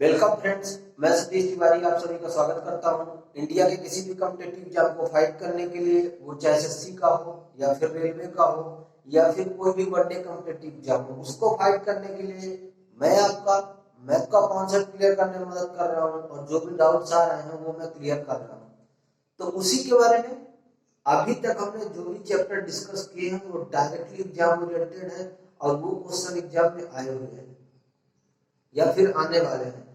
Welcome friends, मैं सतीश तिवारी आप सभी का स्वागत करता हूं। इंडिया के किसी भी कॉम्पिटिटिव एग्जाम को फाइट करने के लिए, वो चाहे एसएससी का हो या फिर रेलवे का हो या फिर कोई भी वनडे कॉम्पिटिटिव एग्जाम हो, उसको फाइट करने के लिए मैं आपका मैथ का कॉन्सेप्ट क्लियर करने में मदद कर रहा हूँ और जो भी डाउट्स आ रहे हैं वो मैं क्लियर कर रहा हूँ। तो उसी के बारे में अभी तक हमने जो भी चैप्टर डिस्कस किए हैं वो डायरेक्टली एग्जाम ओरिएंटेड है और वो क्वेश्चन एग्जाम में आए हुए हैं या फिर आने वाले हैं।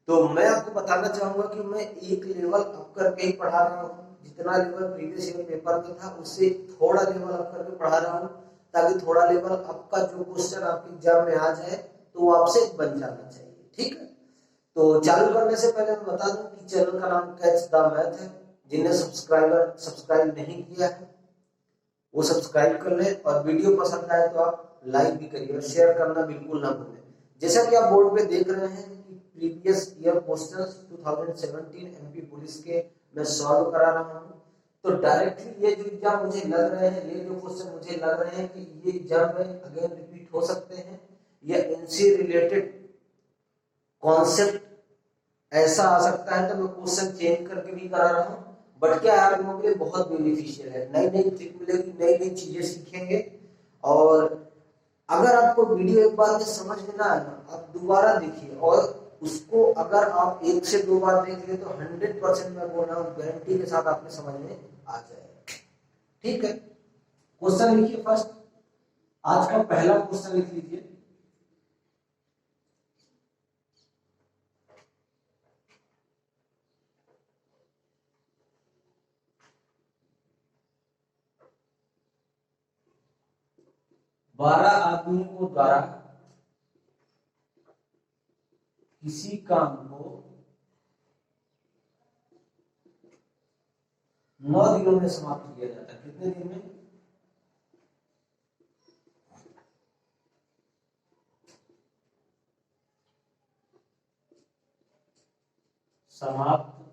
तो मैं आपको बताना चाहूंगा कि मैं एक लेवल अप करके ही पढ़ा रहा हूँ। जितना लेवल प्रीवियस ईयर पेपर में था उससे थोड़ा लेवल अप करके पढ़ा रहा हूँ, ताकि थोड़ा लेवल अप का जो क्वेश्चन आपके एग्जाम में आ जाए तो वो आपसे बन जाना चाहिए। ठीक है, तो चालू करने से पहले मैं बता दूं कि चैनल का नाम कैच द मैथ है। जिन्हें सब्सक्राइब नहीं किया है वो सब्सक्राइब कर ले और वीडियो पसंद आए तो आप लाइक भी करिए और शेयर करना बिल्कुल ना भूलें। जैसा कि आप बोर्ड पे देख रहे हैं कि previous year questions 2017 MP police के मैं सॉल्व करा रहा हूं। तो डायरेक्टली ये जो एग्जाम मुझे लग रहे हैं, ये जो क्वेश्चन मुझे लग रहे हैं कि ये एग्जाम में अगेन रिपीट हो सकते हैं या इनसे रिलेटेड कॉन्सेप्ट ऐसा आ सकता है, तो मैं क्वेश्चन चेंज करके भी करा रहा हूँ। बट क्या आप लोगों के लिए बहुत बेनिफिशियल है, नई नई ट्रिक मिलेगी, नई नई चीजें सीखेंगे। और अगर आपको वीडियो एक बार में समझ में ना आए, आप दोबारा देखिए और उसको अगर आप एक से दो बार देख लिए तो 100% मैं बोल रहा हूँ गारंटी के साथ आपके समझ में आ जाएगा। ठीक है, क्वेश्चन लिखिए। फर्स्ट आज का पहला क्वेश्चन लिख लीजिए। बारह आदमियों द्वारा किसी काम को 9 दिनों में समाप्त किया जाता है। कितने दिन में? समाप्त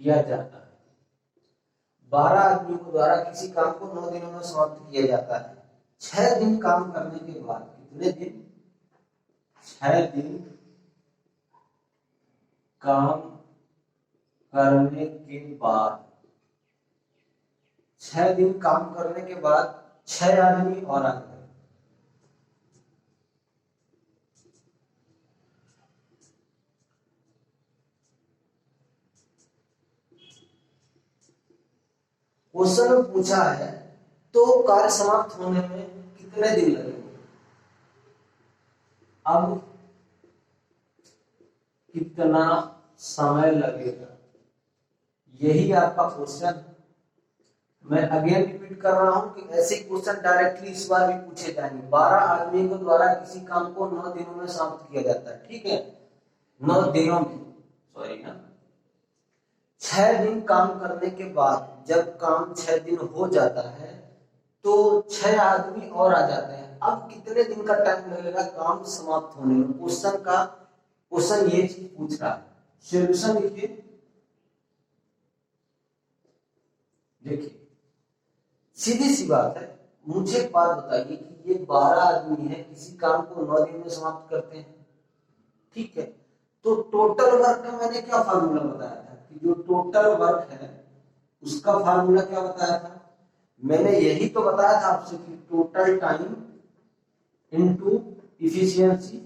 किया जाता है। 12 आदमियों द्वारा किसी काम को 9 दिनों में समाप्त किया जाता है। 6 दिन काम करने के बाद, कितने दिन? 6 दिन काम करने के बाद, 6 दिन काम करने के बाद 6 आदमी और आ गए। क्वेश्चन में पूछा है तो कार्य समाप्त होने में कितने दिन लगेंगे। अब कितना समय लगेगा, यही आपका क्वेश्चन। मैं अगेन रिपीट कर रहा हूं कि ऐसे क्वेश्चन डायरेक्टली इस बार भी पूछे जाएंगे। 12 आदमी के द्वारा किसी काम को 9 दिनों में समाप्त किया जाता है। ठीक है, 9 दिनों में, सॉरी ना, 6 दिन काम करने के बाद जब काम 6 दिन हो जाता है तो 6 आदमी और आ जाते हैं। अब कितने दिन का टाइम लगेगा काम समाप्त होने में? क्वेश्चन ये चीज पूछ रहा है। सॉल्यूशन लिखिए। देखिए सीधी सी बात है, मुझे एक बात बताइए कि ये 12 आदमी है, किसी काम को 9 दिन में समाप्त करते हैं। ठीक है, तो टोटल वर्क का मैंने क्या फार्मूला बताया था कि जो टोटल वर्क है उसका फार्मूला क्या बताया था? मैंने यही तो बताया था आपसे कि टोटल टाइम इनटू इफिशियंसी,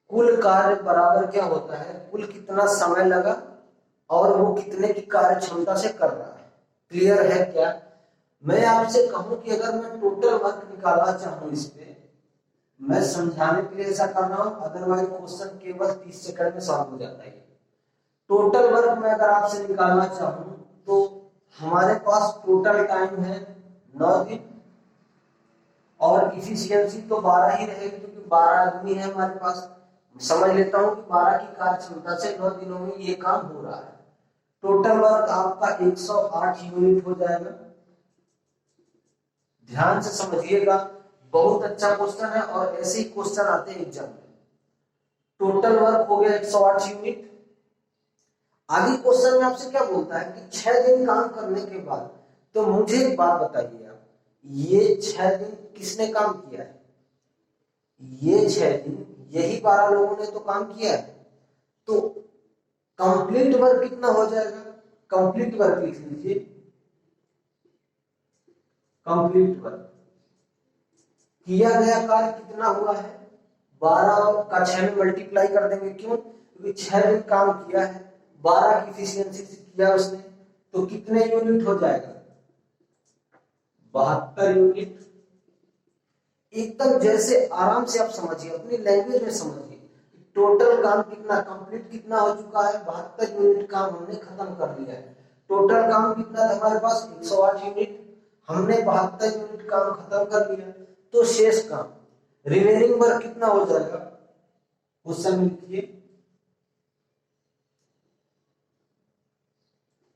कुल कार्य बराबर क्या होता है, कुल कितना समय लगा और वो कितने की कार्य क्षमता से कर रहा है। क्लियर है क्या? मैं आपसे कहूं कि अगर मैं टोटल वर्क निकालना चाहूं, इस पे मैं समझाने के लिए ऐसा कर रहा हूं, अदरवाइज क्वेश्चन केवल 30 सेकंड में सॉल्व हो जाता है। टोटल वर्क में अगर आपसे निकालना चाहूं तो हमारे पास टोटल टाइम है 9 दिन और इफिशियंसी तो 12 ही रहेगी क्योंकि 12 आदमी है हमारे पास। समझ लेता हूं कि 12 की कार्य क्षमता से 9 दिनों में ये काम हो रहा है। टोटल वर्क आपका 108 यूनिट हो जाएगा। ध्यान से समझिएगा, बहुत अच्छा क्वेश्चन है और ऐसे ही क्वेश्चन आते हैं एग्जाम में। टोटल वर्क हो गया 108 यूनिट। आगे क्वेश्चन में आपसे क्या बोलता है कि 6 दिन काम करने के बाद, तो मुझे एक बात बताइए आप, ये 6 दिन किसने काम किया है? ये 6 दिन यही 12 लोगों ने तो काम किया है। तो कंप्लीट वर्क कितना हो जाएगा, कंप्लीट वर्क लिख लीजिए, कंप्लीट वर्क किया गया कार्य कितना हुआ है, 12 का 6 में मल्टीप्लाई कर देंगे, क्यों, क्योंकि 6 दिन काम किया है, 12 की इफिशियंसी से किया उसने, तो कितने यूनिट हो जाएगा, 72 यूनिट। एकदम जैसे आराम से आप समझिए, अपनी लैंग्वेज में समझिए, टोटल काम कितना, कंप्लीट कितना हो चुका है, 72 यूनिट काम हमने खत्म कर लिया है। टोटल काम कितना था हमारे पास, 108 यूनिट, हमने 72 यूनिट काम खत्म कर लिया। तो शेष काम, रिमेनिंग वर्क कितना हो जाएगा, क्वेश्चन लिखिए,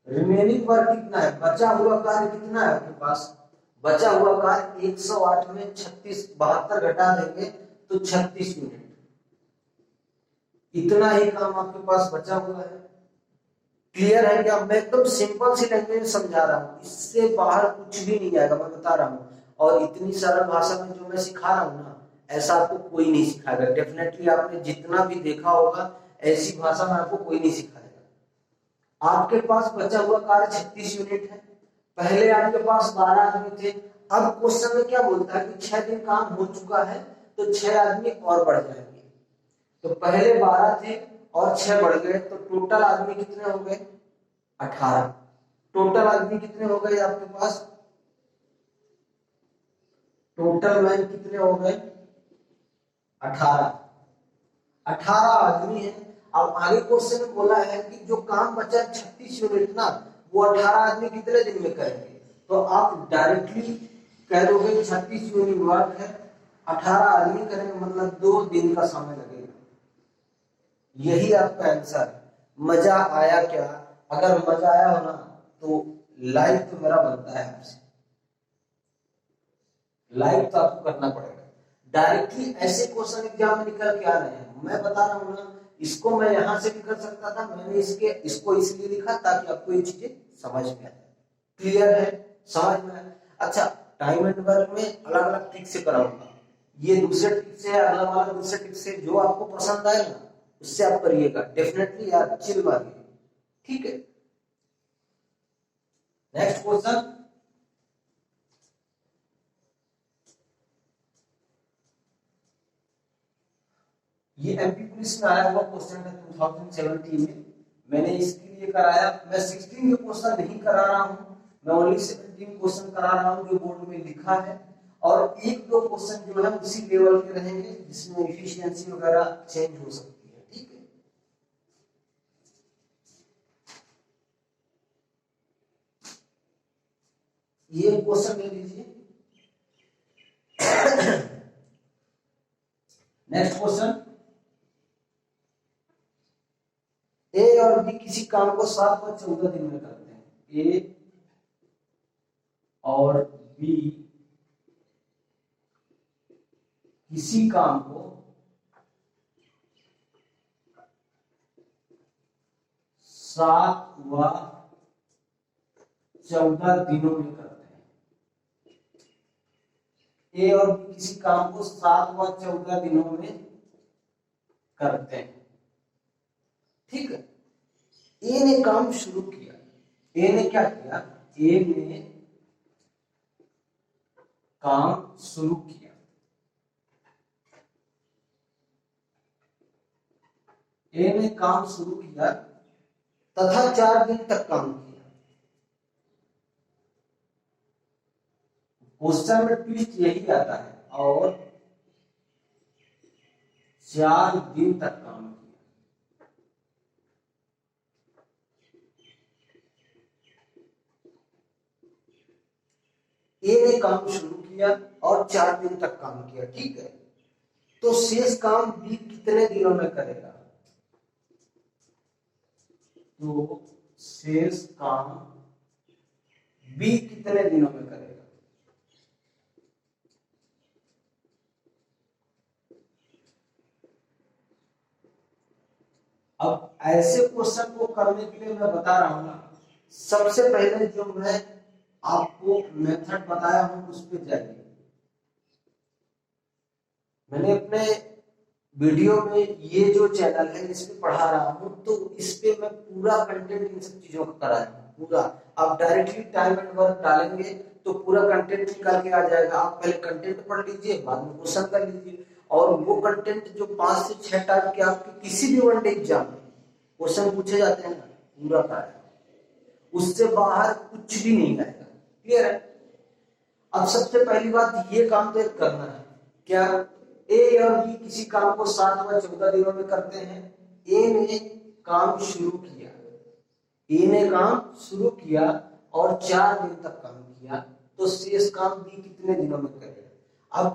रिमेनिंग वर्क कितना है, बचा हुआ कार्य कितना है आपके पास, बचा हुआ कार्य 108 में 36, 72 घटा देंगे तो 36 यूनिट, इतना ही काम आपके पास बचा हुआ है। क्लियर है क्या, मैं एकदम सिंपल सी लैंग्वेज में समझा रहा हूँ, इससे बाहर कुछ भी नहीं आएगा, मैं बता रहा हूँ। और इतनी सरल भाषा में जो मैं सिखा रहा हूँ ना, ऐसा आपको कोई नहीं सिखाएगा। डेफिनेटली आपने जितना भी देखा होगा, ऐसी भाषा में आपको कोई नहीं सिखाएगा। आपके पास बचा हुआ कार्य 36 यूनिट है, पहले आपके पास 12 आदमी थे। अब क्वेश्चन में क्या बोलता है कि 6 दिन काम हो चुका है, तो 6 आदमी और बढ़ जाएंगे। तो पहले 12 थे और 6 बढ़ गए, तो टोटल आदमी कितने हो गए, 18। टोटल आदमी कितने हो गए आपके पास, टोटल मैन कितने हो गए, 18। 18 आदमी है। अब आगे क्वेश्चन में बोला है कि जो काम बचा 36 यूनिट ना, वो 18 आदमी कितने दिन में करेंगे, तो आप डायरेक्टली कह दोगे 36 यूनिट वर्क है, 18 आदमी करेंगे, मतलब 2 दिन का समय लगेगा। यही आपका आंसर है। मजा आया क्या, अगर मजा आया हो ना तो लाइक तो मेरा बनता है आपसे, लाइक तो आपको करना पड़ेगा। डायरेक्टली ऐसे क्वेश्चन एग्जाम में निकल के आ रहे हैं, मैं बता रहा हूँ ना, इसको मैं यहां से भी कर सकता था, मैंने इसको इसलिए लिखा ताकि आपको ये चीजें समझ में आए। क्लियर है, समझ में आए। अच्छा, टाइम एंड वर्क में अलग अलग ट्रिक से कराऊंगा, ये दूसरे ट्रिक से, अगला वाला दूसरे ट्रिक से, जो आपको पसंद आए ना उससे आप करिएगा। डेफिनेटली यार चिल मारिए, ठीक है। नेक्स्ट क्वेश्चन, ये एमपी पुलिस में आया हुआ क्वेश्चन है 2017 में, मैंने इसके लिए कराया। मैं 16 के क्वेश्चन नहीं करा रहा हूं, मैं ओनली 17 क्वेश्चन करा रहा हूं जो बोर्ड में लिखा है, और एक दो क्वेश्चन जो है उसी लेवल के रहेंगे जिसमें एफिशिएंसी वगैरह चेंज हो सकती है, ठीक है। ये क्वेश्चन ले लीजिए। नेक्स्ट क्वेश्चन, ए और बी किसी काम को 7 व 14 दिन में करते हैं। ए और बी किसी काम को 7 व 14 दिनों में करते हैं। ए और बी किसी काम को 7 व 14 दिनों में करते हैं, ठीक है। ए ने काम शुरू किया, ए ने क्या किया, ए ने काम शुरू किया, ए ने काम शुरू किया तथा 4 दिन तक काम किया। क्वेश्चन में ट्विस्ट यही आता है, और 4 दिन तक काम किया। ए ने काम शुरू किया और 4 दिन तक काम किया, ठीक है। तो शेष काम बी कितने दिनों में करेगा, तो शेष काम बी कितने दिनों में करेगा। अब ऐसे क्वेश्चन को करने के लिए मैं बता रहा हूं ना, सबसे पहले जो मैं आपको मेथड बताया हूं उस पर जाइए। मैंने अपने वीडियो में ये जो चैनल है इस पे पढ़ा रहा हूँ, तो इस पे मैं पूरा कंटेंट इन सब चीजों का करा हूँ पूरा। आप डायरेक्टली टाइम एंड वर्क डालेंगे तो पूरा कंटेंट निकल के आ जाएगा। आप पहले कंटेंट पढ़ लीजिए, बाद में क्वेश्चन कर लीजिए, और वो कंटेंट जो 5 से 6 टाइप के आपके किसी भी वनडे एग्जाम में क्वेश्चन पूछे जाते हैं ना, पूरा कराया, उससे बाहर कुछ भी नहीं आएगा। क्लियर है? अब सबसे पहली बात ये काम तो करना है, क्या ए और बी किसी काम को 7 व 14 दिनों में करते हैं। ए ने काम शुरू किया, ए ने काम शुरू किया और 4 दिन तक काम किया, तो शेष काम बी कितने दिनों में करेगा। अब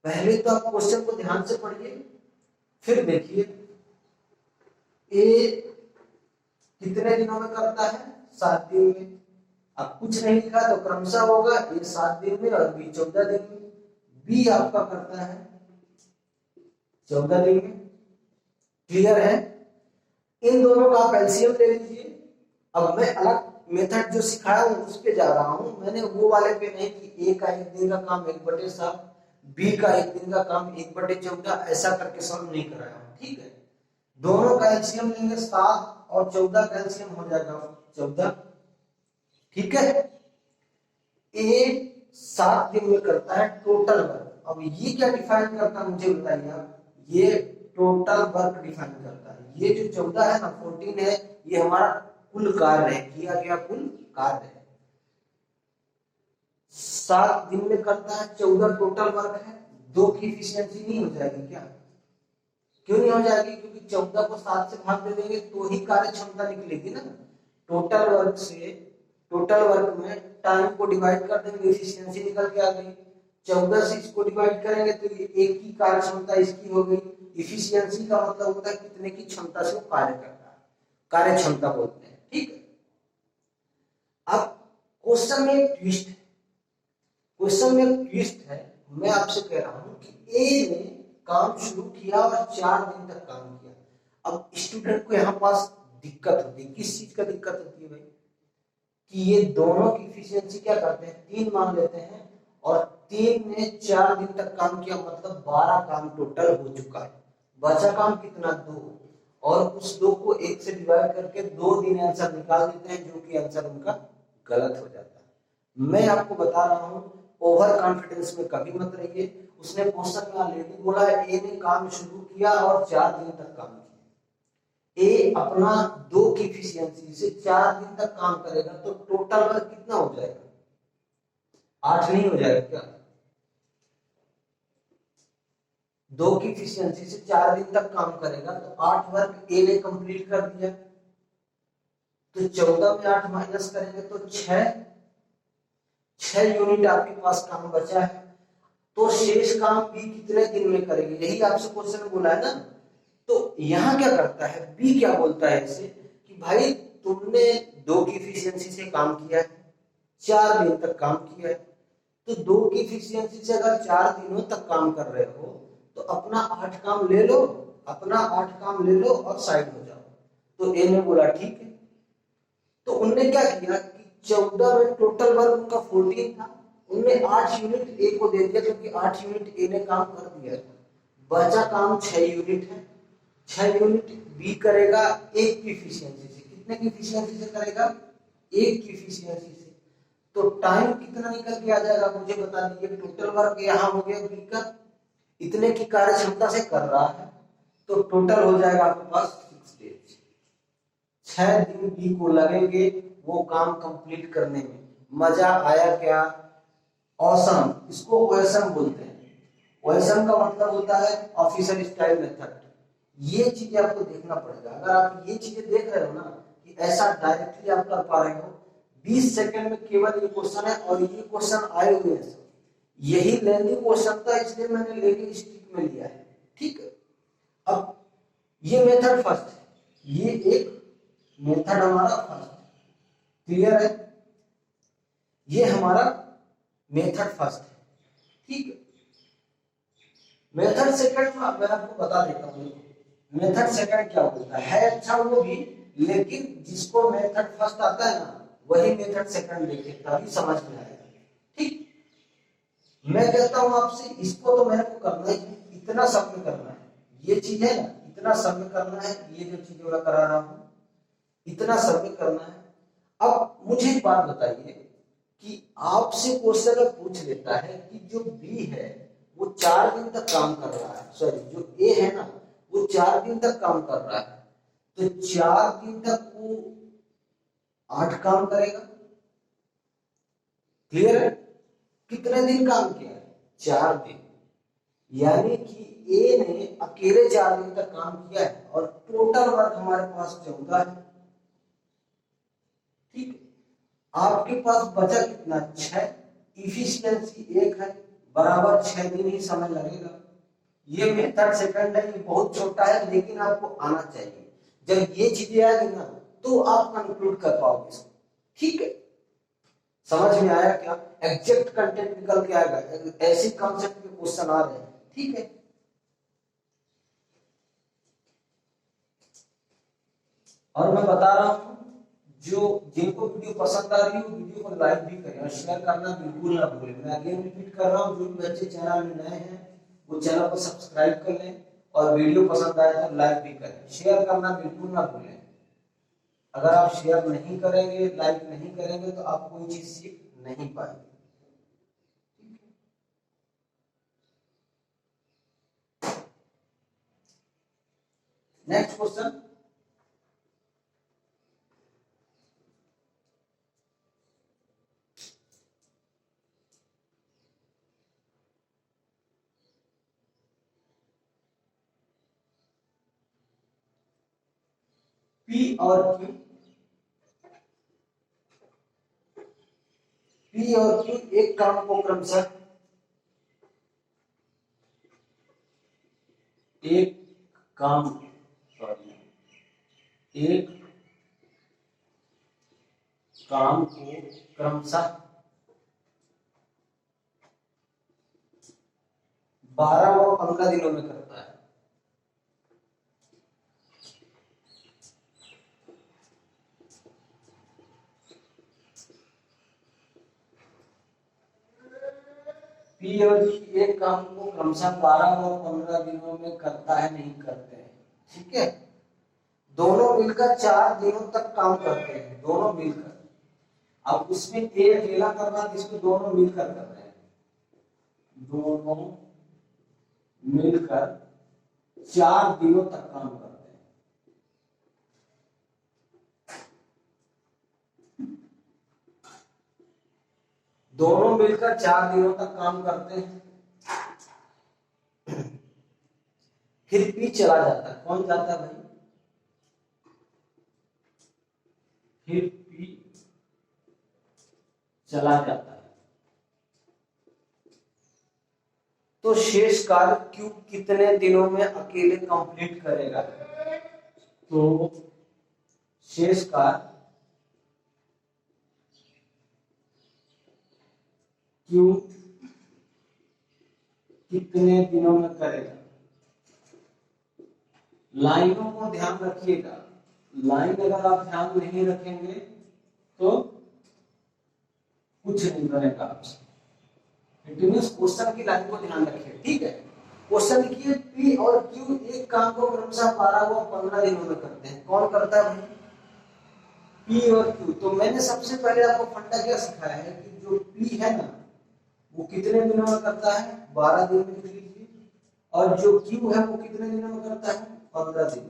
पहले तो आप क्वेश्चन को ध्यान से पढ़िए, फिर देखिए ए कितने दिनों में करता है, 7 दिन में। अब कुछ नहीं लिखा तो क्रमशः होगा, ए 7 दिन में और बी 14 दिन में। बी आपका करता है 14 दिन में। क्लियर है? इन दोनों का आप एलसीएम ले लीजिए। अब मैं अलग मेथड जो सिखाया हूं उस पे जा रहा हूं, मैंने वो वाले पे नहीं कि ए का 1 दिन का काम 1/7, बी का 1 दिन का काम 1/14, ऐसा करके सॉल्व नहीं कराया हूं। ठीक है, दोनों का एलसीएम लेंगे 7 और 14 का एलसीएम हो जाएगा 14। ठीक है, ए 7 दिन में करता है टोटल वर्क। अब ये क्या डिफाइन करता है मुझे बताइए आप। ये टोटल वर्क डिफाइन करता है। ये जो 14 है ना, 14 है, ये हमारा कुल कार्य है, किया गया कुल कार्य है। 7 दिन में करता है, 14 टोटल वर्क है। 2 की इफिशियंसी नहीं हो जाएगी क्या? क्यों नहीं हो जाएगी? क्योंकि 14 को 7 से भाग दे देंगे तो ही कार्य क्षमता निकलेगी ना। टोटल वर्क से, टोटल वर्क में टाइम को डिवाइड कर देंगे, इफिशियंसी निकल के आ गई। 14 से इसको डिवाइड करेंगे तो ये एक की कार्य क्षमता इसकी हो गई। इफिशियंसी का मतलब होता है कितने की क्षमता से वो कार्य कर रहा है, कार्य क्षमता बोलते हैं। ठीक है, अब क्वेश्चन में एक ट्विस्ट है, क्वेश्चन में एक ट्विस्ट है। मैं आपसे कह रहा हूं कि ए ने काम शुरू किया और 4 दिन तक काम किया। अब स्टूडेंट को यहाँ पास दिक्कत होती है। किस चीज का दिक्कत होती है भाई? कि ये दोनों की इफिशियंसी क्या करते हैं, 3 मान लेते हैं, और 3 ने 4 दिन तक काम किया, मतलब 12 काम टोटल हो चुका है। बचा काम कितना? 2, और उस 2 को 1 से डिवाइड करके 2 दिन आंसर निकाल देते हैं, जो कि आंसर उनका गलत हो जाता है। मैं आपको बता रहा हूं, ओवर कॉन्फिडेंस में कभी मत रहिए। उसने क्वेश्चन में ऑलरेडी बोला है ए ने काम शुरू किया और 4 दिन तक काम किया। ए अपना 2 की इफिशियंसी से 4 दिन तक काम करेगा तो टोटल वर्क कितना हो जाएगा? 8 नहीं हो जाएगा क्या? 2 की इफिशियंसी से 4 दिन तक काम करेगा तो 8 वर्क ए ने कंप्लीट कर दिया। तो 14 में 8 माइनस करेंगे तो 6 यूनिट आपके पास काम बचा है। तो शेष काम बी कितने दिन में करेंगे? यही आपसे क्वेश्चन बोला है ना। तो यहां क्या करता है बी, क्या बोलता है इसे कि भाई तुमने 2 की इफिशियंसी से काम किया है, 4 दिन तक काम किया है, तो 2 की इफिशियंसी से अगर 4 दिनों तक काम कर रहे हो तो अपना 8 काम ले लो, अपना 8 काम ले लो और साइड हो जाओ। तो ए ने बोला ठीक है। तो उनने क्या किया कि 14 में टोटल वर्क उनका 14 था, उनने 8 यूनिट ए को दे दिया, क्योंकि 8 यूनिट ए ने काम कर दिया। बचा काम 6 यूनिट है, 6 यूनिट बी करेगा 1 की इफिशियंसी से। कितने की इफिशियंसी से करेगा? 1 की इफिशियंसी से। तो टाइम कितना निकल के आ जाएगा मुझे बता दीजिए। टोटल वर्क यहाँ हो गया बी का, इतने की कार्य क्षमता से कर रहा है, तो टोटल हो जाएगा आपके पास 6 डेज। 6 दिन बी को लगेंगे वो काम कंप्लीट करने में। मजा आया क्या? ऑसम। इसको ओएसएम बोलते हैं। ओएसएम का मतलब होता है ऑफिशियल स्टाइल मेथड। ये चीजें आपको देखना पड़ेगा। अगर आप ये चीजें देख रहे हो ना कि ऐसा डायरेक्टली आप कर पा रहे हो, 20 सेकंड में केवल ये क्वेश्चन है और ये क्वेश्चन आए हुए हैं, यही लेंदी क्वेश्चन था, इसलिए मैंने लेके स्टिक में लिया है। ठीक है, अब ये मेथड फर्स्ट है, ये एक मेथड हमारा फर्स्ट है। क्लियर है? ये हमारा मेथड फर्स्ट है। ठीक है, मेथड सेकंड मैं आपको बता देता हूँ। मेथड सेकंड क्या होता है अच्छा वो भी, लेकिन जिसको मेथड फर्स्ट आता है ना वही मेथड सेकंड देखे तभी समझ में आएगा। ठीक, मैं कहता हूं आपसे इसको तो मेरे को करना ही, इतना सब में करना है, ये चीज है ना, इतना सब में करना है, ये जो चीज मैं करा रहा हूं इतना सब में करना है। अब मुझे एक बात बताइए कि आपसे क्वेश्चन पूछ लेता है कि जो बी है वो 4 दिन तक काम कर रहा है, सॉरी जो ए है ना वो 4 दिन तक काम कर रहा है, तो 4 दिन तक वो 8 काम करेगा। क्लियर है? कितने दिन काम किया है? 4 दिन। यानी कि ए ने अकेले 4 दिन तक काम किया है और टोटल वर्क हमारे पास 14 है। ठीक है, आपके पास बचा कितना? 6। इफिशियंसी 1 है, बराबर 6 दिन ही समय लगेगा। ये मेथड सेकंड है, ये बहुत छोटा है लेकिन आपको आना चाहिए। जब ये चीजें आएगी ना तो आप कंक्लूड कर पाओगे इसको। ठीक है, समझ में आया क्या? एग्जैक्ट कंटेंट निकल के आएगा, ऐसे कॉन्सेप्ट के क्वेश्चन आ रहे हैं। ठीक है, और मैं बता रहा हूं जो जिनको वीडियो पसंद आ रही है वीडियो को लाइक भी करें और शेयर करना बिल्कुल ना भूलें। मैं अगेन रिपीट कर रहा हूं, जो भी बच्चे चैनल में नए हैं वो चैनल को सब्सक्राइब कर लें और वीडियो पसंद आए तो लाइक भी करें, शेयर करना बिल्कुल ना भूलें। अगर आप शेयर नहीं करेंगे, लाइक नहीं करेंगे तो आप कोई चीज सीख नहीं पाएंगे। नेक्स्ट क्वेश्चन, पी और क्यू, पी और क्यू एक काम को क्रमशः एक काम को क्रमशः 12 और 15 दिनों में करता है। पी और क्यू एक काम को क्रमशः 12 और 15 दिनों में करता है, नहीं करते हैं। ठीक है, दोनों मिलकर 4 दिनों तक काम करते हैं, दोनों मिलकर। अब उसमें ए अकेला कर रहा है, इसमें दोनों मिलकर कर रहे हैं, दोनों मिलकर 4 दिनों तक काम करते हैं। दोनों मिलकर 4 दिनों तक काम करते हैं, फिर पी चला जाता है। कौन जाता है भाई? फिर पी चला जाता है। तो शेष कार्य क्यू कितने दिनों में अकेले कंप्लीट करेगा? तो शेष कार्य क्यू कितने दिनों में करेगा? लाइनों को ध्यान रखिएगा, लाइन अगर आप ध्यान नहीं रखेंगे तो कुछ नहीं बनेगा आपसे। क्वेश्चन की लाइन को ध्यान रखिए। ठीक है, क्वेश्चन लिखिए पी और क्यू एक काम को क्रमशः 12 व 15 दिनों में करते हैं। कौन करता है भाई? पी और क्यू। तो मैंने सबसे पहले आपको फंडा क्या सिखाया है कि जो पी है ना वो कितने दिनों में करता है? 12 दिन में लिख लीजिए। और जो क्यू है वो कितने दिनों में करता है? 15 दिन।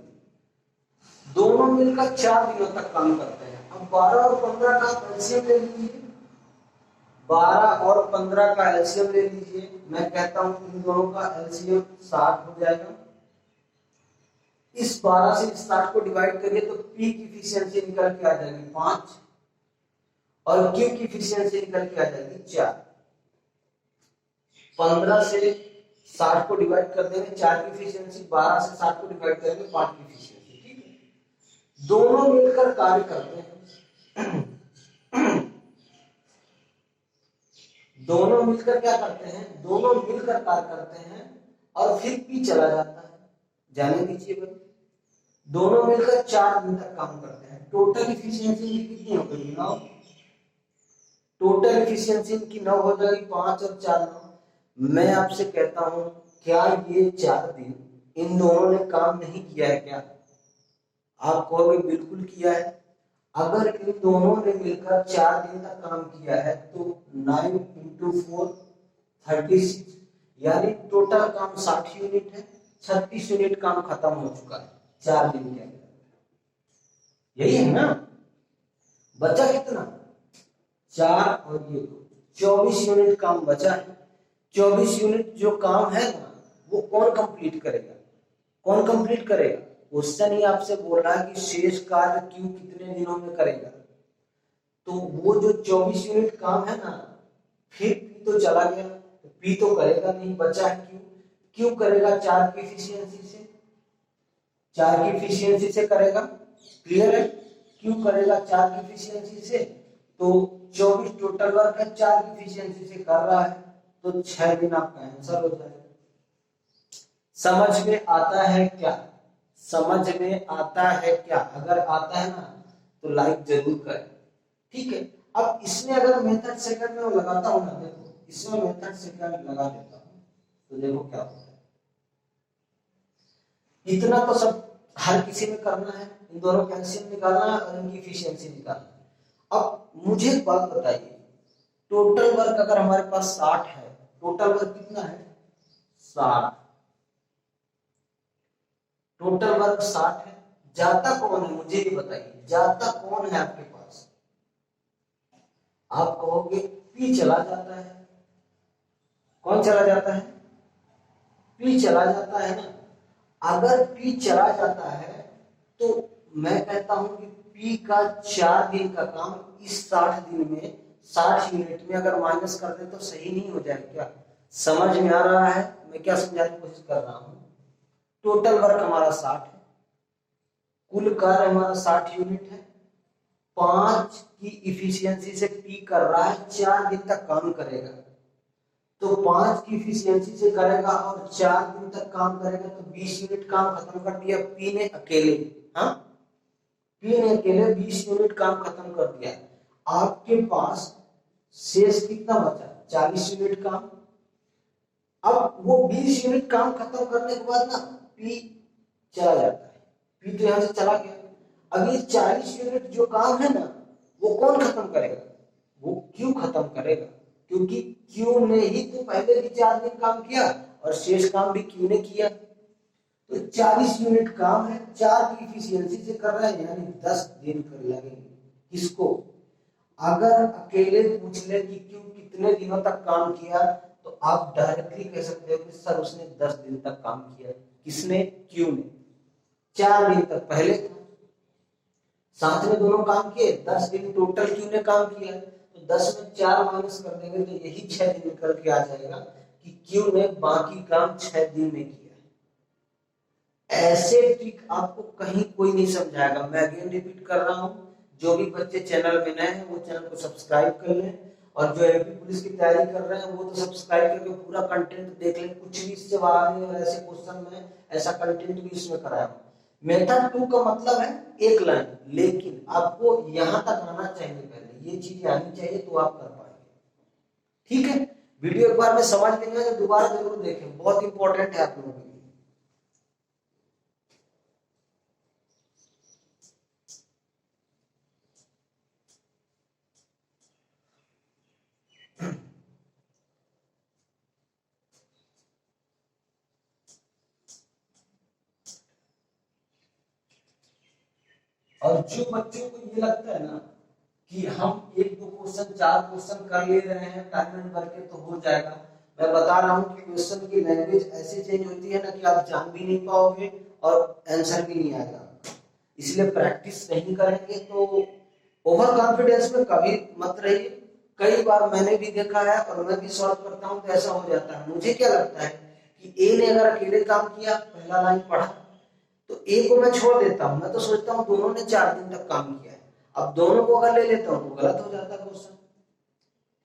दोनों मिलकर 4 दिनों तक काम करते हैं। अब 12 और 15 का एलसीएम ले लीजिए, 12 और 15 का एलसीएम ले लीजिए। मैं कहता हूं इन दोनों का एलसीएम 60 हो जाएगा। इस 12 से इस 60 को डिवाइड करिए तो पी की एफिशिएंसी निकल के आ जाएगी 5 और क्यू की एफिशिएंसी निकल के आ जाएगी 4। 15 से 60 को डिवाइड कर देंगे 4 की एफिशिएंसी, 12 से 60 को डिवाइड करेंगे 5 की एफिशिएंसी। ठीक है, दोनों मिलकर कार्य करते हैं। दोनों मिलकर क्या करते हैं? दोनों मिलकर कार्य करते हैं और फिर पी चला जाता है। जाने दीजिए भाई, दोनों मिलकर 4 दिन तक काम करते हैं। टोटल इफिशियंसी कितनी हो गई? 9। टोटल इफिशियंसी इनकी 9 हो जाएगी, 5 और 4 9। मैं आपसे कहता हूं क्या ये 4 दिन इन दोनों ने काम नहीं किया है क्या? आप कहोगे बिल्कुल किया है। अगर इन दोनों ने मिलकर 4 दिन तक काम किया है तो 9 इंटू 4 36, यानी टोटल काम 60 यूनिट है। 36 यूनिट काम खत्म हो चुका है 4 दिन के अंदर। यही है ना? बचा कितना? 4 और ये 2, 24 यूनिट काम बचा है। 24 यूनिट जो काम है ना, वो कौन कंप्लीट करेगा? कौन कंप्लीट करेगा? क्वेश्चन ही आपसे बोल रहा है कि शेष कार्य क्यू कितने दिनों में करेगा। तो वो जो 24 यूनिट काम है ना, फिर पी तो चला गया, तो पी तो करेगा नहीं, बचा है क्यू। क्यू करेगा 4 की एफिशिएंसी से, 4 की एफिशिएंसी से करेगा। क्लियर है? क्यू करेगा 4 की एफिशिएंसी से, तो 24 टोटल वर्क है, 4 की एफिशिएंसी से कर रहा है, तो 6 दिन आपका आंसर हो जाएगा। समझ में आता है क्या? समझ में आता है क्या? अगर आता है ना तो लाइक जरूर करें, ठीक है। अब इसमें अगर मेथड सेकंड में लगाता हूं ना, देखो इसमें मेथड सेकंड लगा देता हूं तो देखो क्या होता है। इतना तो सब हर किसी में करना है, इन दोनों का एलसीएम निकालना है और इनकी एफिशिएंसी निकालना है। अब मुझे एक बात बताइए, टोटल वर्क अगर हमारे पास 60 है, टोटल वर्क कितना है? 60। टोटल वर्क 60 है। जाता कौन है मुझे ये बताइए, जाता कौन है आपके पास? आप कहोगे पी चला जाता है। कौन चला जाता है? पी चला जाता है ना। अगर पी चला जाता है तो मैं कहता हूं कि पी का 4 दिन का काम इस 60 दिन में 60 यूनिट में अगर माइनस कर दे तो सही नहीं हो जाए क्या? समझ में आ रहा है मैं क्या समझाने की कोशिश कर रहा हूं? टोटल वर्क हमारा 60 है, कुल कार्य हमारा 60 यूनिट है, 5 की इफिशियंसी से पी कर रहा है, 4 दिन तक काम करेगा, तो 5 की इफिशियंसी से करेगा और 4 दिन तक काम करेगा, तो 20 यूनिट काम खत्म कर दिया पी ने अकेले। हाँ, पी ने अकेले 20 यूनिट काम खत्म कर दिया। आपके पास शेष कितना बचा? 40 यूनिट काम। अब वो 20 यूनिट काम खत्म करने के बाद ना पी चला जाता है, पी तो यहां से चला गया। अब ये 40 यूनिट जो काम है ना, वो कौन खत्म करेगा? वो क्यू खत्म करेगा, क्योंकि क्यू ने ही तो पहले भी 4 दिन काम किया और शेष काम भी क्यू ने किया। तो 40 यूनिट काम है, 4 की इफिशियंसी से कर रहे हैं, यानी 10 दिन कर लगेंगे। किसको? अगर अकेले पूछ ले कि क्यू कितने दिनों तक काम किया, तो आप डायरेक्टली कह सकते हो कि सर उसने 10 दिन तक काम किया। किसने? क्यू ने। 4 दिन तक पहले था, साथ में दोनों काम किए, 10 दिन टोटल क्यू ने काम किया, तो 10 में 4 माइनस कर देंगे तो यही 6 दिन निकल के आ जाएगा कि क्यू ने बाकी काम 6 दिन में किया। ऐसे ट्रिक आपको कहीं कोई नहीं समझाएगा। मैं अगेन रिपीट कर रहा हूं, जो भी बच्चे चैनल में नए हैं वो चैनल को सब्सक्राइब कर लें, और जो एमपी पुलिस की तैयारी कर रहे हैं वो तो सब्सक्राइब करके पूरा कंटेंट देख लें। कुछ भी इससे बाहर नहीं, और ऐसे क्वेश्चन में ऐसा कंटेंट भी इसमें कराया। मेथड 2 का मतलब है एक लाइन, लेकिन आपको यहां तक आना चाहिए, पहले ये चीज आनी चाहिए तो आप कर पाएंगे। ठीक है, वीडियो एक बार में समझ नहीं आया तो दोबारा जरूर देखें, बहुत इंपॉर्टेंट है आप लोगों के लिए। और जो बच्चों को ये लगता है ना कि हम 1-2 क्वेश्चन 4 क्वेश्चन कर ले रहे हैं टाइम एंड करके तो हो जाएगा, मैं बता रहा हूँ कि क्वेश्चन की लैंग्वेज ऐसे चेंज होती है ना कि आप जान भी नहीं पाओगे और आंसर भी नहीं आएगा। इसलिए प्रैक्टिस नहीं करेंगे तो ओवर कॉन्फिडेंस में कभी मत रहिए। कई बार मैंने भी देखा है और मैं भी सॉल्व करता हूँ तो ऐसा हो जाता है। मुझे क्या लगता है कि ए ने अगर अकेले काम किया, पहला लाइन पढ़ा, तो ए को मैं छोड़ देता हूं, मैं तो सोचता हूं दोनों ने 4 दिन तक काम किया है। अब दोनों को अगर ले लेता हूं तो गलत हो जाता है क्वेश्चन।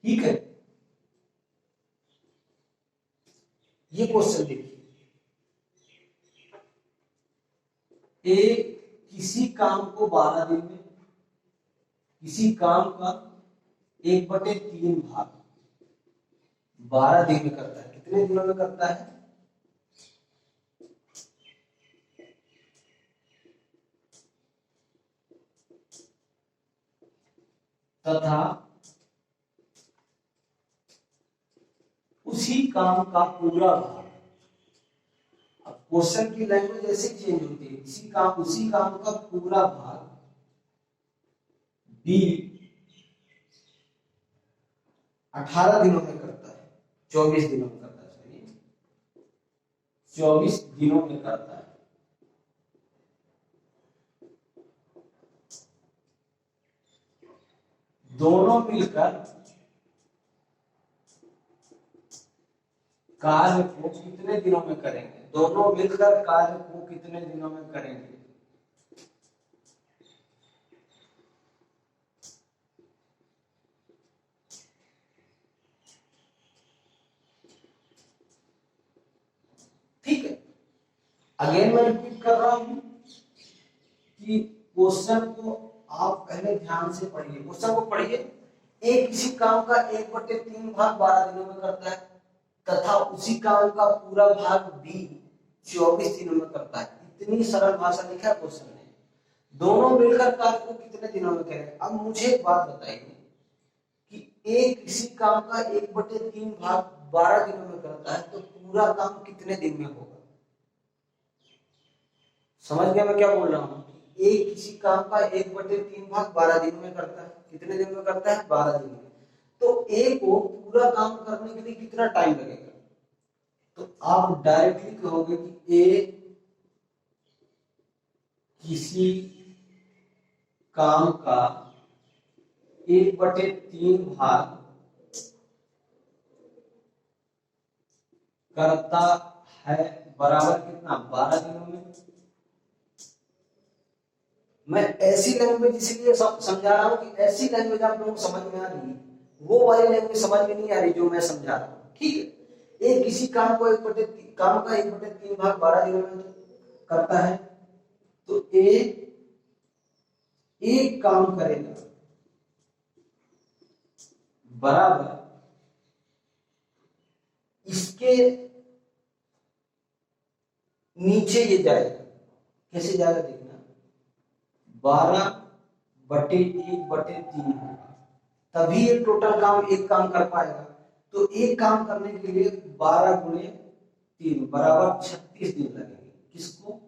ठीक है, ये क्वेश्चन देखिए, ए किसी काम को 12 दिन में, किसी काम का 1/3 भाग 12 दिन में करता है। कितने दिनों में करता है? तथा उसी काम का पूरा भाग। अब क्वेश्चन की लैंग्वेज ऐसे चेंज होती है, उसी काम का पूरा भाग बी 18 दिनों में करता है, 24 दिनों में करता है, सॉरी 24 दिनों में करता है। दोनों मिलकर कार्य को कितने दिनों में करेंगे? दोनों मिलकर कार्य को कितने दिनों में करेंगे? ठीक है, अगेन मैं रिपीट कर रहा हूं कि क्वेश्चन को आप पहले ध्यान से पढ़िए। क्वेश्चन को पढ़िए, एक किसी काम का 1/3 भाग 12 दिनों में करता है तथा उसी काम का पूरा भाग बी 24 दिनों में करता है। इतनी सरल भाषा लिखा है क्वेश्चन ने। दोनों मिलकर कार्य को कितने दिनों में करेंगे? अब मुझे एक बात बताइए कि एक किसी काम का 1/3 भाग 12 दिनों में करता है तो पूरा काम कितने दिन में होगा? समझ गया मैं क्या बोल रहा हूँ? एक किसी काम का 1/3 भाग 12 दिन में करता है। कितने दिन में करता है? 12 दिन में। तो ए को पूरा काम करने के लिए कितना टाइम लगेगा? तो आप डायरेक्टली कहोगे कि ए किसी काम का 1/3 भाग करता है बराबर कितना? 12 दिनों में। मैं ऐसी लैंग्वेज इसलिए समझा रहा हूं कि ऐसी लैंग्वेज आप लोगों को समझ में आ रही है, वो वाली लैंग्वेज समझ में नहीं आ रही जो मैं समझा रहा हूं। ठीक है, एक किसी काम को 1/3 भाग 12 दिनों में करता है तो एक काम करेगा बराबर इसके नीचे ये जाएगा। कैसे जाएगा देखना, 12/1/3 होगा, तभी ये टोटल काम एक काम कर पाएगा। तो एक काम करने के लिए 12 गुणे 3 बराबर 36 दिन लगेंगे। किसको?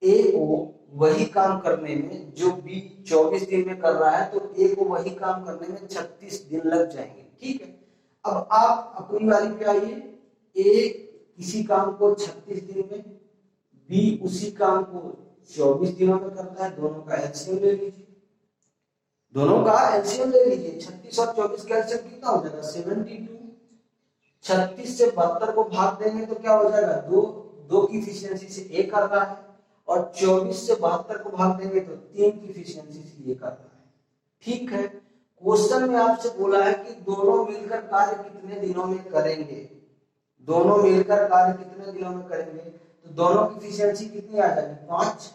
ए को वही काम करने में जो बी 24 दिन में कर रहा है, तो ए को वही काम करने में 36 दिन लग जाएंगे। ठीक है, अब आप अपनी वाली पे आइए। ए किसी काम को 36 दिन में, बी उसी काम को 24 दिनों में करता है। दोनों का एलसीएम ले लीजिए। 36 और 24 का एलसीएम कितना हो जाएगा? 72। 36 से 72 को भाग देंगे तो क्या हो जाएगा? दो की एफिशिएंसी से ए कर रहा है, और 24 से 72 को भाग देंगे तो 3 की एफिशिएंसी से ये कर रहा है। ठीक है, क्वेश्चन में आपसे बोला है कि दोनों मिलकर कार्य कितने दिनों में करेंगे। दोनों मिलकर कार्य कितने दिनों में करेंगे? तो दोनों की एफिशिएंसी कितनी आ जाएगी? 5।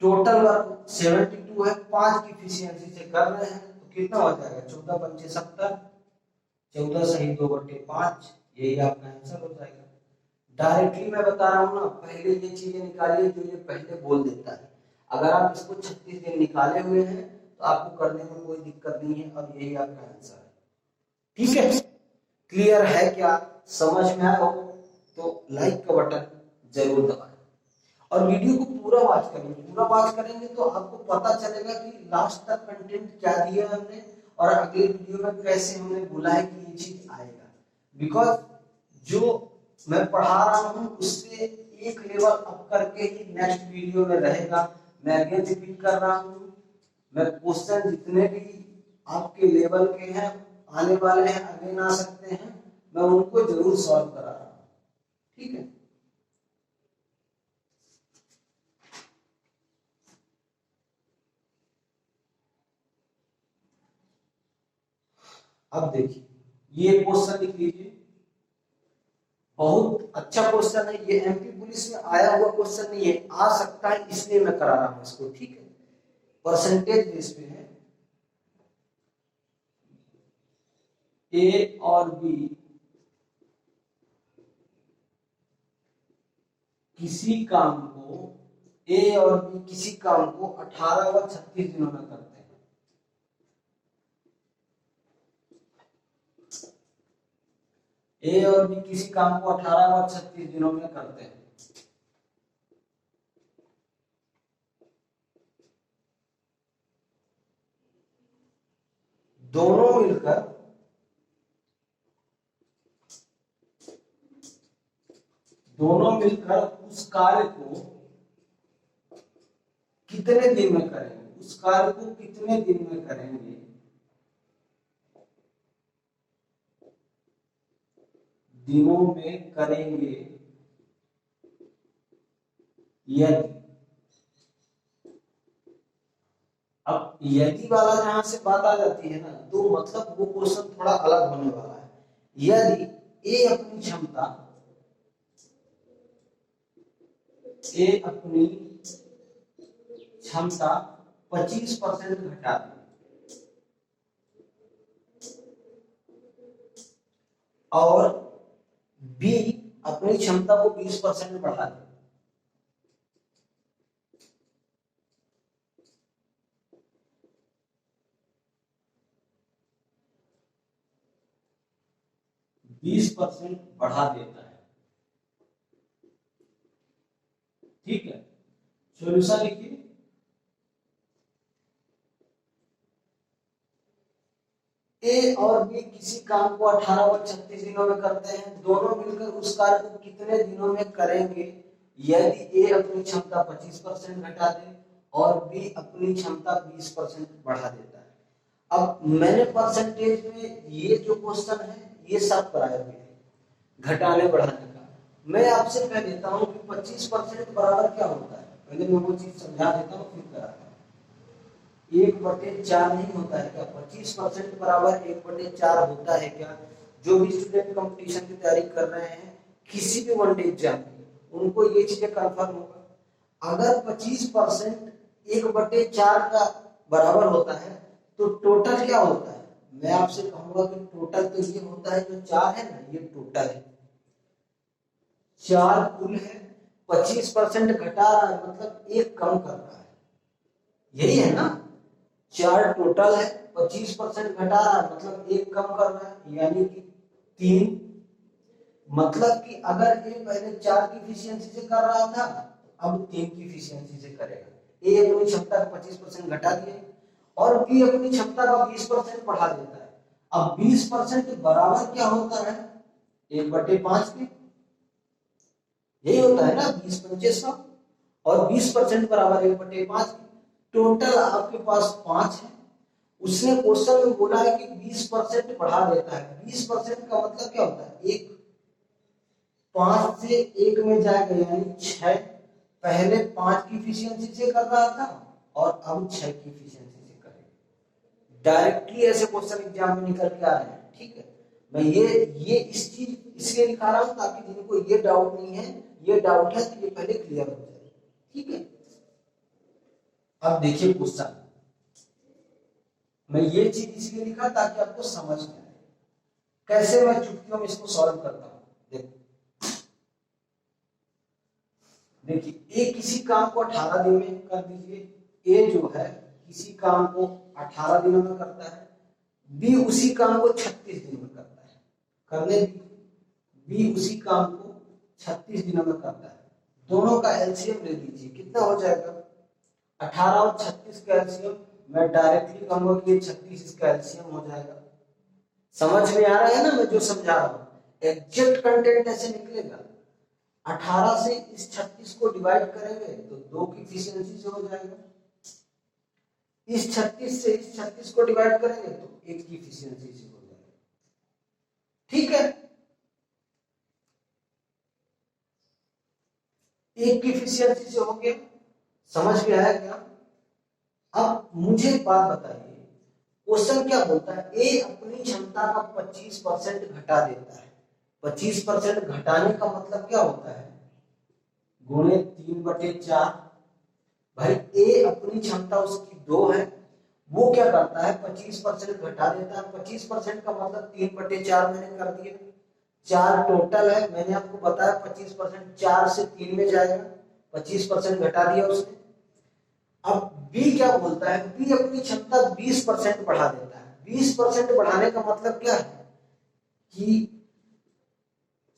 टोटल वर्क 72 है, 5 की एफिशिएंसी से कर रहे हैं तो कितना हो जाएगा? 14 पंचे 70, 14 सही 2/5, यही आपका आंसर हो जाएगा। डायरेक्टली मैं बता रहा हूँ ना, पहले ये चीजें निकालिए जो ये पहले बोल देता है। अगर आप इसको 36 दिन निकाले हुए हैं तो आपको करने में कोई दिक्कत नहीं है, और यही आपका आंसर है। ठीक है, क्लियर है क्या? समझ में आया हो तो लाइक का बटन जरूर दबाएं, और वीडियो को पूरा वॉच करेंगे। पूरा वॉच करेंगे तो आपको पता चलेगा कि लास्ट तक कंटेंट क्या दिया हमने, और अगले वीडियो में कैसे हमने बोला है कि ये चीज आएगा। बिकॉज जो मैं पढ़ा रहा हूँ उससे एक लेवल अप करके ही नेक्स्ट वीडियो में रहेगा। मैं अगेन रिपीट कर रहा हूँ, मैं क्वेश्चन जितने भी आपके लेवल के हैं, आने वाले हैं, अगेन आ सकते हैं, मैं उनको जरूर सॉल्व करा रहा हूँ। ठीक है, अब देखिए ये क्वेश्चन लिख लीजिए। बहुत अच्छा क्वेश्चन है ये, एमपी पुलिस में आया हुआ क्वेश्चन नहीं है, आ सकता है इसलिए मैं करा रहा हूं इसको। ठीक है, परसेंटेज बेस पे है। ए और बी किसी काम को ए और बी किसी काम को 18 व 36 दिनों में करते हैं। ए और बी किसी काम को 18 व 36 दिनों में करते हैं। दोनों मिलकर उस कार्य को कितने दिन में करेंगे, उस कार्य को कितने दिन में करेंगे, दिनों में करेंगे, यदि, अब यदि वाला जहां से बात आ जाती है ना, तो मतलब वो क्वेश्चन थोड़ा अलग होने वाला है। यदि ए अपनी क्षमता 25% घटा दे और बी अपनी क्षमता को 20% बढ़ा दे, %20 बढ़ा देता है। ठीक है, सॉल्यूशन लिखिए। ए और बी किसी काम को 18 व 36 दिनों में करते हैं। दोनों मिलकर उस कार्य को कितने दिनों में करेंगे, यदि ए अपनी क्षमता 25% घटा दे और बी अपनी क्षमता 20% बढ़ा देता है। अब मैंने परसेंटेज में ये जो क्वेश्चन है ये सब कराए हुए हैं घटाने बढ़ाने का। मैं आपसे कह देता हूं कि 25% बराबर क्या होता है, पहले मैं वो चीज समझा देता हूं फिर कराता हूं। 1/4 नहीं होता है क्या? 25% बराबर 1/4 होता है क्या? जो भी स्टूडेंट कंपटीशन की तैयारी कर रहे हैं किसी भी वनडे एग्जाम की, उनको ये चीजें कंफर्म होगा। अगर 25% 1/4 का बराबर होता है तो टोटल क्या होता है? मैं आपसे कहूंगा कि टोटल तो ये होता है, जो 4 है ना, ये टोटल है, 4 कुल है। 25% घटा रहा है मतलब 1 कम कर रहा है, यही है ना। 4 टोटल है, 25% घटा रहा है मतलब 1 कम कर रहा है, यानी कि 3। मतलब कि अगर ए पहले 4 की एफिशिएंसी से कर रहा था, अब 3 की एफिशिएंसी से करेगा। ए अपनी क्षमता का 25% घटा दिया और बी अपनी क्षमता का 20% बढ़ा देता है। अब 20% बराबर क्या होता है? 1/5 के, यही होता है ना, 20 पंचे 100 और 20% बराबर 1/5 के। टोटल आपके पास 5 है। उसने क्वेश्चन में बोला है कि 20% बढ़ा देता है। 20% का मतलब क्या होता है? 1 5 से 1 में जाएगा यानी 6। पहले 5 की एफिशिएंसी से कर रहा था और अब 6 की एफिशिएंसी से करेगा। डायरेक्टली ऐसे क्वेश्चन एग्जाम में निकल के आ रहे हैं। ठीक है, मैं ये इस चीज इसलिए दिखा रहा हूं ताकि जिनको ये डाउट नहीं है, ये डाउट है तो ये पहले क्लियर हो जाए। ठीक है, अब देखिए क्वेश्चन, मैं ये चीज इसलिए लिखा ताकि आपको समझ में आए कैसे मैं चुटकियों में इसको सॉल्व करता हूं। देखिए ए किसी काम को 18 दिन में कर दीजिए। ए जो है किसी काम को 18 दिनों में करता है, बी उसी काम को 36 दिन में करता है। करने बी उसी काम को 36 दिनों में करता है। दोनों का एलसीएम ले लीजिए, कितना हो जाएगा? 18 और 36 का एलसीएम, मैं डायरेक्टली कहूंगा कि 36 इसका एलसीएम हो जाएगा। समझ में आ रहा है ना मैं जो समझा रहा हूं? एग्जैक्ट कंटेंट ऐसे निकलेगा। 18 से इस 36 को डिवाइड करेंगे तो 2 की एफिशिएंसी से हो जाएगा। इस 36 से इस 36 को डिवाइड करेंगे तो 1 की एफिशिएंसी से हो जाएगा। ठीक है, 1 की एफिशिएंसी से हो गया। समझ में आया क्या? अब मुझे एक बात बताइए, क्वेश्चन क्या बोलता है? ए अपनी क्षमता का 25% घटा देता है। 25% घटाने का मतलब क्या होता है? गुणे 3/4। भाई ए अपनी क्षमता उसकी 2 है, वो क्या करता है? 25% घटा देता है। 25% का मतलब 3/4 मैंने कर दिया। 4 टोटल है, मैंने आपको बताया 25% 4 से 3 में जाएगा 25% घटा दिया उसने। अब बी क्या बोलता है, बी अपनी क्षमता 20% बढ़ा देता है। 20% बढ़ाने का मतलब क्या है कि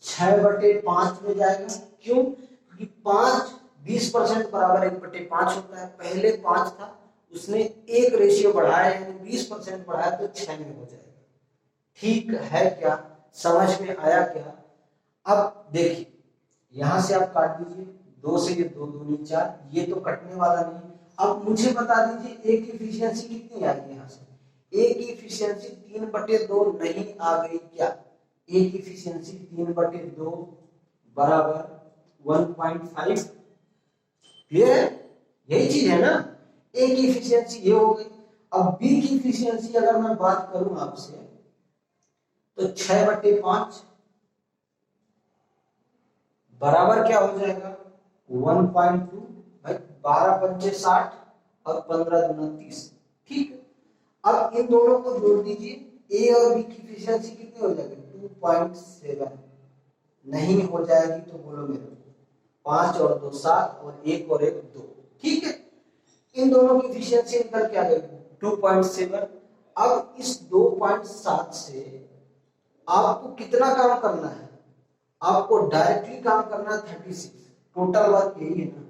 6/5 में जाएगा। क्यों? क्योंकि 20% बराबर 1/5 होता है। पहले 5 था, उसने 1 रेशियो बढ़ाया यानी 20% बढ़ाया तो 6 में हो जाएगा। ठीक है क्या? समझ में आया क्या? अब देखिए यहां से आप काट दीजिए, 2 से ये 2 दूनी 4, ये तो कटने वाला नहीं। अब मुझे बता दीजिए ए की एफिशिएंसी कितनी आ गई। यहाँ से ए की एफिशिएंसी 3/2 नहीं आ गई क्या? ए की एफिशिएंसी 3/2 बराबर 1.5। क्लियर है? यही चीज है ना। ए की एफिशिएंसी ये हो गई। अब बी की एफिशिएंसी अगर मैं बात करूं आपसे तो 6/5 बराबर क्या हो जाएगा 1.2। भाई 12 पंचे 60 और 15 दूना 30। ठीक। अब इन दोनों को जोड़ दीजिए, ए और बी की एफिशिएंसी कितनी हो जाएगी 2.7। नहीं हो जाएगी तो बोलो मेरे को। 5 और 2 7 और 1 और 1 2। ठीक है, इन दोनों की एफिशिएंसी निकल के आ गई 2.7। अब इस 2.7 से आपको कितना काम करना है? आपको डायरेक्टली काम करना है 36। टोटल वर्क यही है ना।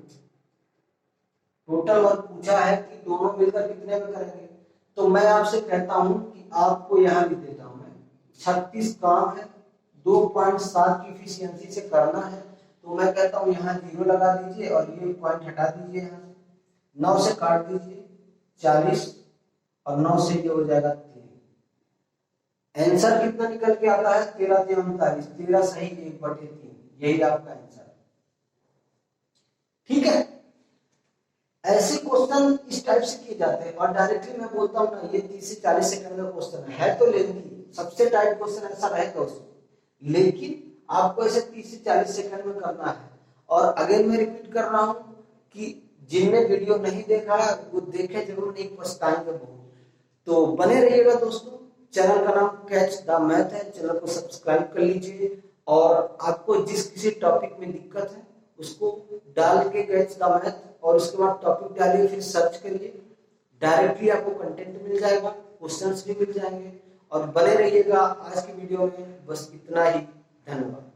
टोटल वर्क पूछा है कि दोनों मिलकर कितने में करेंगे, तो मैं आपसे कहता हूं कि आपको यहां भी देता हूं मैं 36 काम है, 2.7 की एफिशिएंसी से करना है। तो मैं कहता हूं यहाँ 0 लगा दीजिए और ये पॉइंट हटा दीजिए। यहाँ 9 से काट दीजिए 40 और 9 से ये हो जाएगा 3। आंसर कितना निकल के आता है 13 से 39। 13 सही 1/3, यही आपका आंसर। ठीक है, ऐसे क्वेश्चन इस टाइप से किए जाते हैं। और डायरेक्टली मैं बोलता हूं ना, ये 30 से 40 सेकंड का क्वेश्चन है तो लेंथी, सबसे टाइट क्वेश्चन ऐसा रहेगा उसमें, लेकिन आपको ऐसे 30 से 40 सेकंड में करना है। और अगर मैं रिपीट कर रहा हूं कि जिनने वीडियो नहीं देखा है वो देखे जरूर, नहीं पछताएंगे बहुत। तो बने रहिएगा दोस्तों। चैनल का नाम कैच द मैथ है, चैनल को सब्सक्राइब कर लीजिए। और आपको जिस किसी टॉपिक में दिक्कत है उसको डाल के कैच द मैथ और उसके बाद टॉपिक डालिए, फिर सर्च करिए, डायरेक्टली आपको कंटेंट मिल जाएगा, क्वेश्चंस भी मिल जाएंगे। और बने रहिएगा। आज की वीडियो में बस इतना ही। धन्यवाद।